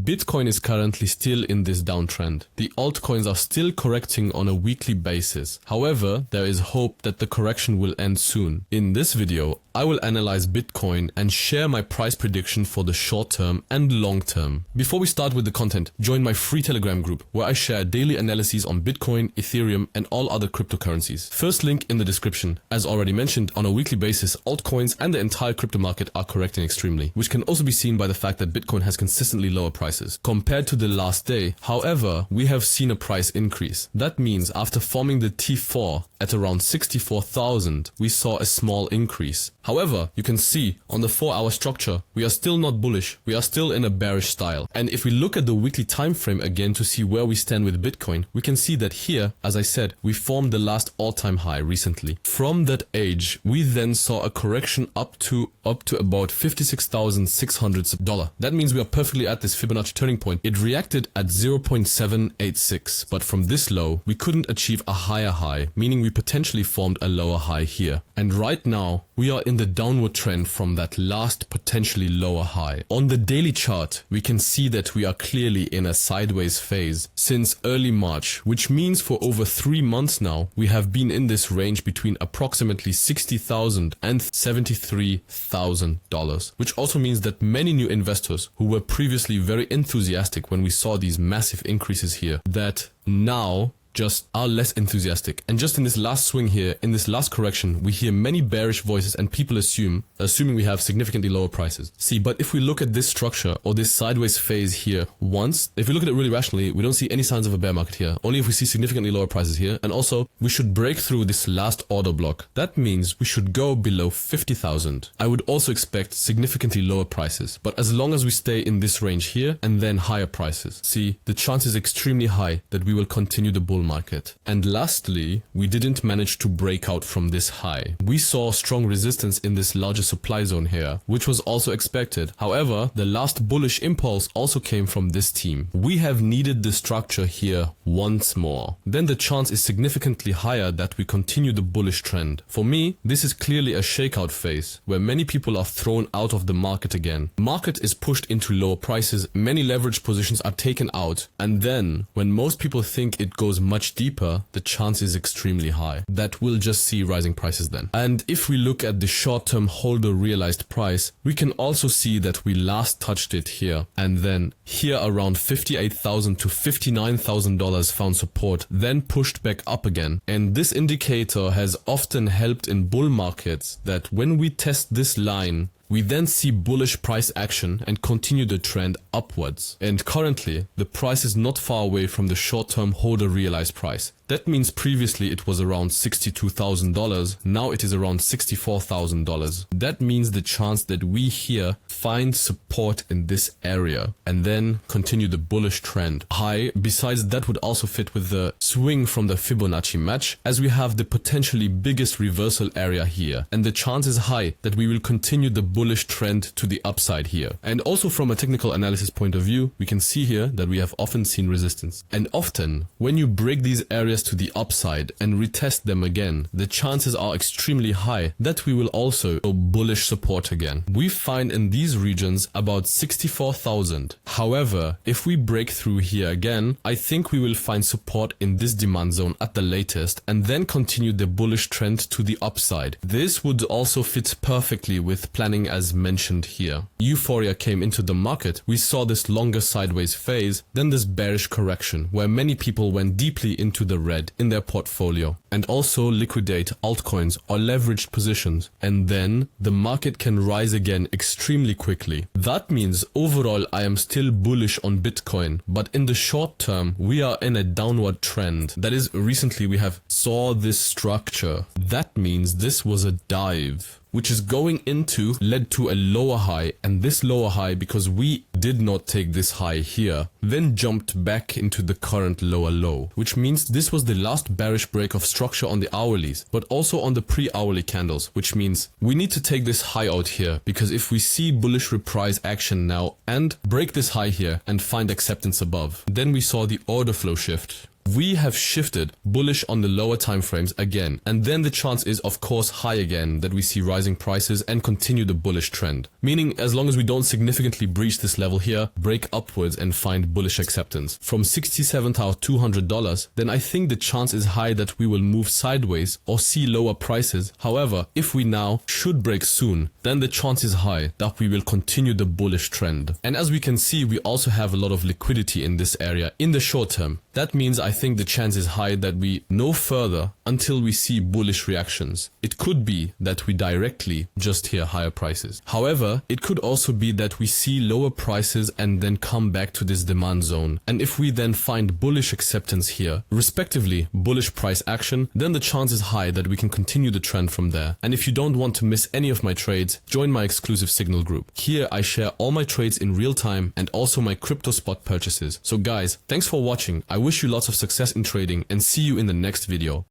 Bitcoin is currently still in this downtrend. The altcoins are still correcting on a weekly basis. However, there is hope that the correction will end soon. In this video, I will analyze Bitcoin and share my price prediction for the short term and long term. Before we start with the content, join my free Telegram group where I share daily analyses on Bitcoin, Ethereum, and all other cryptocurrencies. First link in the description. As already mentioned, on a weekly basis, altcoins and the entire crypto market are correcting extremely, which can also be seen by the fact that Bitcoin has consistently lower prices compared to the last day. However, we have seen a price increase. That means after forming the T4 at around 64,000, we saw a small increase. However, you can see on the 4-hour structure, we are still not bullish. We are still in a bearish style. And if we look at the weekly time frame again to see where we stand with Bitcoin, we can see that here, as I said, we formed the last all-time high recently. From that age, we then saw a correction up to about $56,600. That means we are perfectly at this Fibonacci turning point. It reacted at 0.786, but from this low, we couldn't achieve a higher high, meaning we potentially formed a lower high here. And right now, we are in the downward trend from that last potentially lower high. On the daily chart, we can see that we are clearly in a sideways phase since early March, which means for over 3 months now, we have been in this range between approximately $60,000 and $73,000, which also means that many new investors who were previously very enthusiastic when we saw these massive increases here, that now just are less enthusiastic. And just in this last swing here, in this last correction, we hear many bearish voices and people assuming we have significantly lower prices. See, but if we look at this structure or this sideways phase here if we look at it really rationally, we don't see any signs of a bear market here, only if we see significantly lower prices here. And also, we should break through this last order block. That means we should go below 50,000. I would also expect significantly lower prices, but as long as we stay in this range here and then higher prices, see, the chance is extremely high that we will continue the bull market. And lastly, we didn't manage to break out from this high. We saw strong resistance in this larger supply zone here, which was also expected. However, the last bullish impulse also came from this team. We have needed the structure here once more. Then the chance is significantly higher that we continue the bullish trend. For me, this is clearly a shakeout phase where many people are thrown out of the market again. Market is pushed into lower prices, many leverage positions are taken out, and then when most people think it goes much deeper, the chance is extremely high that we'll just see rising prices then. And if we look at the short-term holder realized price, we can also see that we last touched it here, and then here around $58,000 to $59,000 found support, then pushed back up again. And this indicator has often helped in bull markets that when we test this line, we then see bullish price action and continue the trend upwards. And currently, the price is not far away from the short-term holder realized price. That means previously it was around $62,000, now it is around $64,000. That means the chance that we here find support in this area and then continue the bullish trend high. Besides, that would also fit with the swing from the Fibonacci match, as we have the potentially biggest reversal area here. And the chance is high that we will continue the bullish trend to the upside here. And also from a technical analysis point of view, we can see here that we have often seen resistance. And often, when you break these areas to the upside and retest them again, the chances are extremely high that we will also show bullish support again. We find in these regions about 64,000. However, if we break through here again, I think we will find support in this demand zone at the latest and then continue the bullish trend to the upside. This would also fit perfectly with planning as mentioned here. Euphoria came into the market, we saw this longer sideways phase, then this bearish correction where many people went deeply into the red in their portfolio and also liquidate altcoins or leveraged positions, and then the market can rise again extremely quickly. That means overall I am still bullish on Bitcoin, but in the short term we are in a downward trend. That is, recently we have saw this structure. That means this was a dive, which is going into led to a lower high, and this lower high, because we did not take this high here, then jumped back into the current lower low, which means this was the last bearish break of structure on the hourlies, but also on the pre-hourly candles, which means we need to take this high out here, because if we see bullish reprise action now and break this high here and find acceptance above, then we saw the order flow shift. we have shifted bullish on the lower time frames again, and then the chance is of course high again that we see rising prices and continue the bullish trend. Meaning as long as we don't significantly breach this level here, break upwards and find bullish acceptance from $67,200, then I think the chance is high that we will move sideways or see lower prices. However, if we now should break soon, then the chance is high that we will continue the bullish trend. And as we can see, we also have a lot of liquidity in this area in the short term. That means I think the chance is high that we no further until we see bullish reactions. It could be that we directly just hear higher prices. However, it could also be that we see lower prices and then come back to this demand zone. And if we then find bullish acceptance here, respectively bullish price action, then the chance is high that we can continue the trend from there. And if you don't want to miss any of my trades, join my exclusive Signal group. Here I share all my trades in real time and also my crypto spot purchases. So guys, thanks for watching. I wish you lots of success in trading and see you in the next video.